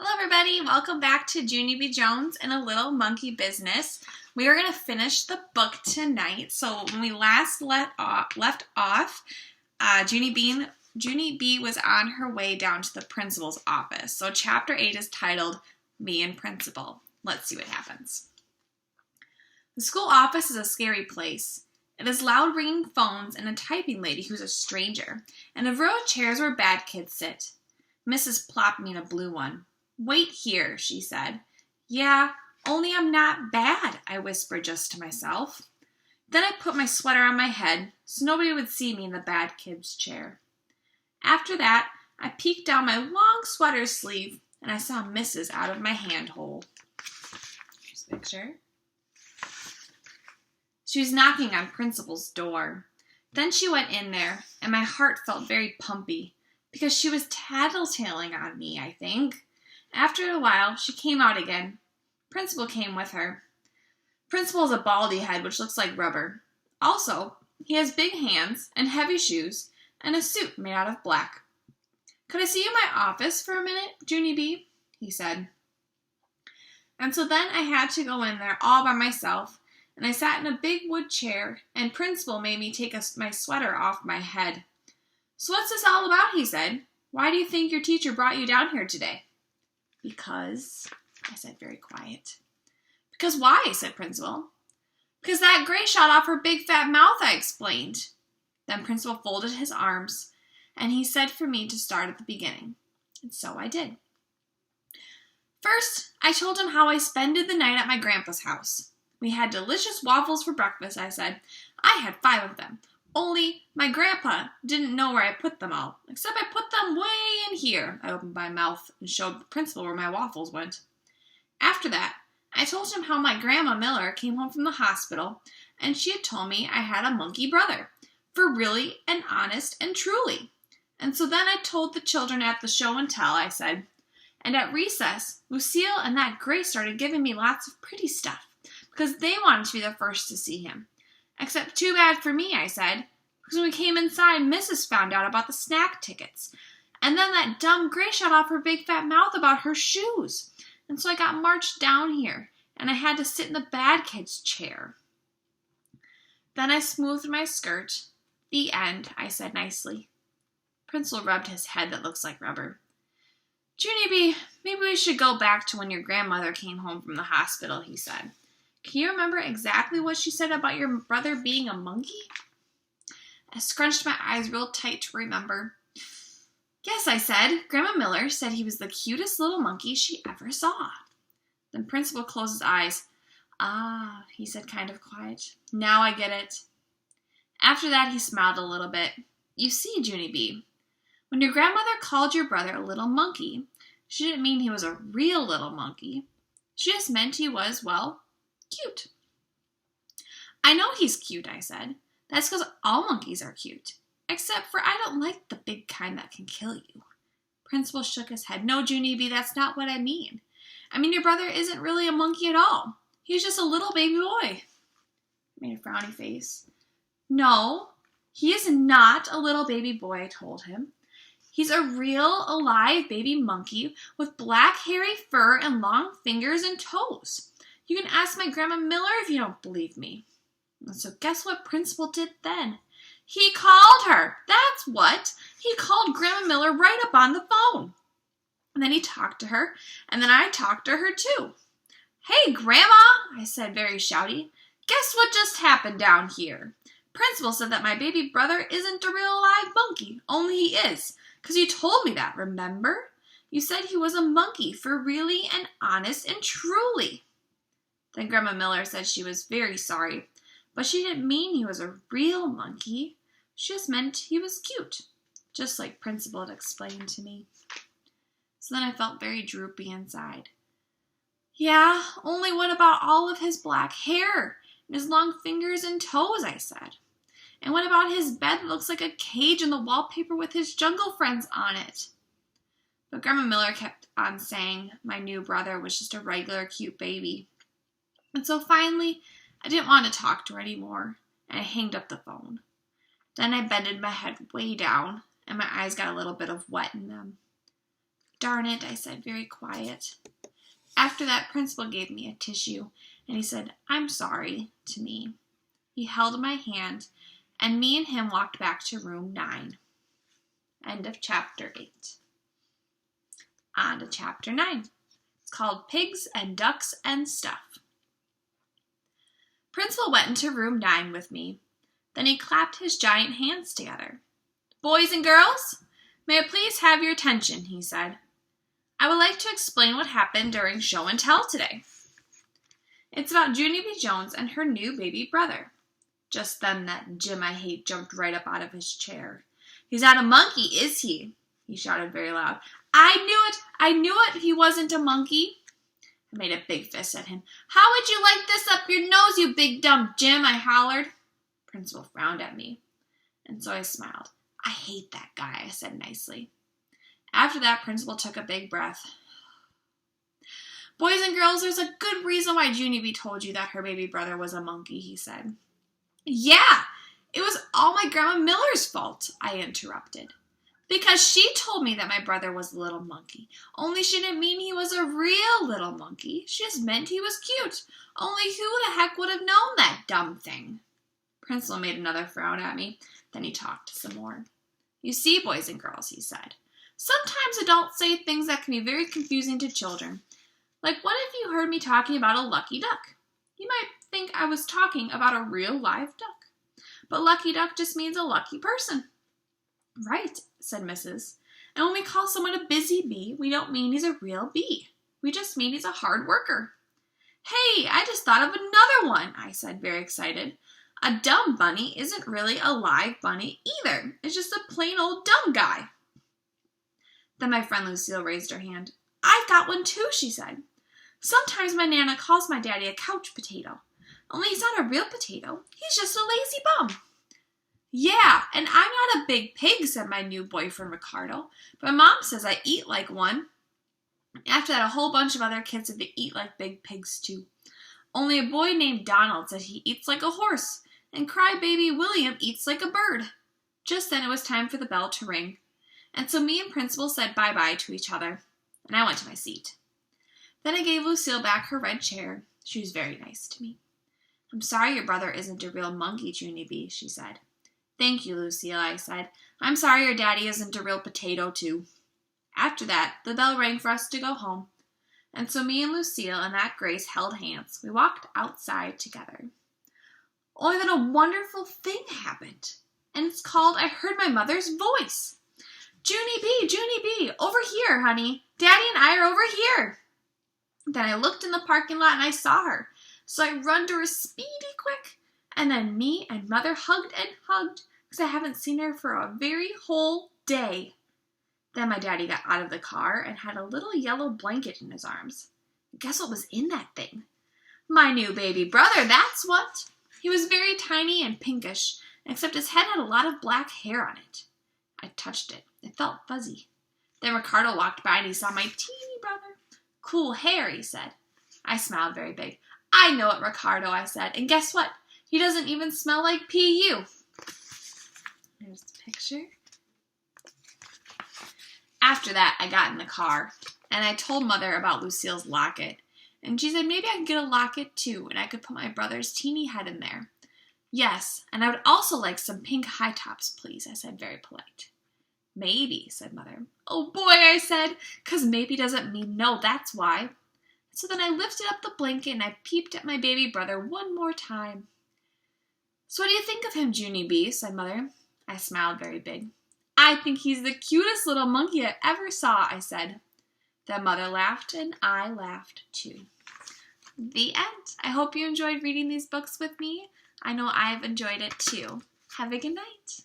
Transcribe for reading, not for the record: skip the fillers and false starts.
Hello everybody, welcome back to Junie B. Jones and a Little Monkey Business. We are going to finish the book tonight. So when we last left off, Junie B was on her way down to the principal's office. So chapter 8 is titled, Me and Principal. Let's see what happens. The school office is a scary place. It has loud ringing phones and a typing lady who's a stranger, and a row of chairs where bad kids sit. Mrs. plopped me in a blue one. "Wait here," she said. "Yeah, only I'm not bad," I whispered just to myself. Then I put my sweater on my head so nobody would see me in the bad kid's chair. After that, I peeked down my long sweater sleeve and I saw Mrs. out of my handhole. Here's a picture. She was knocking on Principal's door. Then she went in there and my heart felt very pumpy because she was tattletaling on me, I think. After a while, she came out again. Principal came with her. Principal has a baldy head which looks like rubber. Also, he has big hands and heavy shoes and a suit made out of black. "Could I see you in my office for a minute, Junie B?" he said. And so then I had to go in there all by myself, and I sat in a big wood chair, and Principal made me take my sweater off my head. "So what's this all about?" he said. "Why do you think your teacher brought you down here today?" "Because," I said very quiet. "Because why?" said Principal. "Because that gray shot off her big fat mouth," I explained. Then Principal folded his arms, and he said for me to start at the beginning. And so I did. First, I told him how I spended the night at my grandpa's house. "We had delicious waffles for breakfast," I said. "I had 5 of them. Only my grandpa didn't know where I put them all, except I put them way in here." I opened my mouth and showed the principal where my waffles went. After that, I told him how my Grandma Miller came home from the hospital, and she had told me I had a monkey brother, for really and honest and truly. And so then I told the children at the show and tell, I said, and at recess, Lucille and that Grace started giving me lots of pretty stuff, because they wanted to be the first to see him. "Except too bad for me," I said, "because when we came inside, Mrs. found out about the snack tickets. And then that dumb Grace shot off her big fat mouth about her shoes. And so I got marched down here, and I had to sit in the bad kid's chair." Then I smoothed my skirt. "The end," I said nicely. Principal rubbed his head that looks like rubber. "Junie B, maybe we should go back to when your grandmother came home from the hospital," he said. "Can you remember exactly what she said about your brother being a monkey?" I scrunched my eyes real tight to remember. "Yes," I said. "Grandma Miller said he was the cutest little monkey she ever saw." Then Principal closed his eyes. "Ah," he said kind of quiet. "Now I get it." After that, he smiled a little bit. "You see, Junie B, when your grandmother called your brother a little monkey, she didn't mean he was a real little monkey. She just meant he was, well, cute." "I know he's cute," I said. "That's because all monkeys are cute. Except for I don't like the big kind that can kill you." Principal shook his head. "No, Junie B, that's not what I mean. I mean, your brother isn't really a monkey at all. He's just a little baby boy." I made a frowny face. "No, he is not a little baby boy," I told him. "He's a real, alive baby monkey with black, hairy fur and long fingers and toes. You can ask my Grandma Miller if you don't believe me." And so guess what Principal did then? He called her. That's what. He called Grandma Miller right up on the phone. And then he talked to her, and then I talked to her too. "Hey, Grandma," I said very shouty. "Guess what just happened down here? Principal said that my baby brother isn't a real live monkey, only he is, because you told me that, remember? You said he was a monkey for really and honest and truly." Then Grandma Miller said she was very sorry, but she didn't mean he was a real monkey. She just meant he was cute, just like Principal had explained to me. So then I felt very droopy inside. "Yeah, only what about all of his black hair and his long fingers and toes?" I said. "And what about his bed that looks like a cage and the wallpaper with his jungle friends on it?" But Grandma Miller kept on saying my new brother was just a regular cute baby. And so finally, I didn't want to talk to her anymore, and I hanged up the phone. Then I bended my head way down, and my eyes got a little bit of wet in them. Darn it, I said, very quiet. After that, Principal gave me a tissue, and he said, I'm sorry, to me. He held my hand, and me and him walked back to room 9. End of chapter 8. On to chapter 9. It's called Pigs and Ducks and Stuff. Principal went into room 9 with me. Then he clapped his giant hands together. Boys and girls, may I please have your attention, he said. I would like to explain what happened during show and tell today. It's about Junie B. Jones and her new baby brother. Just then that Jim I hate jumped right up out of his chair. He's not a monkey, is he? He shouted very loud. I knew it, he wasn't a monkey. I made a big fist at him. How would you like this up your nose, you big dumb Jim, I hollered. Principal frowned at me, and so I smiled. I hate that guy, I said nicely. After that, Principal took a big breath. Boys and girls, there's a good reason why Junie B told you that her baby brother was a monkey, he said. Yeah, it was all my Grandma Miller's fault, I interrupted. Because she told me that my brother was a little monkey. Only she didn't mean he was a real little monkey. She just meant he was cute. Only who the heck would have known that dumb thing? Principal made another frown at me. Then he talked some more. You see, boys and girls, he said, sometimes adults say things that can be very confusing to children. Like, what if you heard me talking about a lucky duck? You might think I was talking about a real live duck. But lucky duck just means a lucky person. Right, said Mrs. And when we call someone a busy bee, we don't mean he's a real bee. We just mean he's a hard worker. Hey, I just thought of another one, I said, very excited. A dumb bunny isn't really a live bunny either. It's just a plain old dumb guy. Then my friend Lucille raised her hand. I've got one too, she said. Sometimes my Nana calls my daddy a couch potato. Only he's not a real potato. He's just a lazy bum. Yeah, and I'm not a big pig, said my new boyfriend Ricardo. But Mom says I eat like one. After that, a whole bunch of other kids said they eat like big pigs too. Only a boy named Donald said he eats like a horse, and crybaby William eats like a bird. Just then it was time for the bell to ring, and so me and Principal said bye-bye to each other, and I went to my seat. Then I gave Lucille back her red chair. She was very nice to me. I'm sorry your brother isn't a real monkey, Junie B, she said. Thank you, Lucille, I said. I'm sorry your daddy isn't a real potato, too. After that, the bell rang for us to go home, and so me and Lucille and Aunt Grace held hands. We walked outside together. Only then a wonderful thing happened, and it's called I Heard My Mother's Voice. Junie B, over here, honey. Daddy and I are over here. Then I looked in the parking lot and I saw her, so I run to her speedy quick, and then me and Mother hugged and hugged, because I haven't seen her for a very whole day. Then my daddy got out of the car and had a little yellow blanket in his arms. Guess what was in that thing? My new baby brother, that's what. He was very tiny and pinkish, except his head had a lot of black hair on it. I touched it. It felt fuzzy. Then Ricardo walked by and he saw my teeny brother. Cool hair, he said. I smiled very big. I know it, Ricardo, I said. And guess what? He doesn't even smell like P.U. There's the picture. After that, I got in the car, and I told Mother about Lucille's locket. And she said maybe I could get a locket, too, and I could put my brother's teeny head in there. Yes, and I would also like some pink high tops, please, I said, very polite. Maybe, said Mother. Oh, boy, I said, 'cause maybe doesn't mean no, that's why. So then I lifted up the blanket, and I peeped at my baby brother one more time. So what do you think of him, Junie B, said Mother. I smiled very big. I think he's the cutest little monkey I ever saw, I said. Then Mother laughed, and I laughed too. The end. I hope you enjoyed reading these books with me. I know I've enjoyed it too. Have a good night.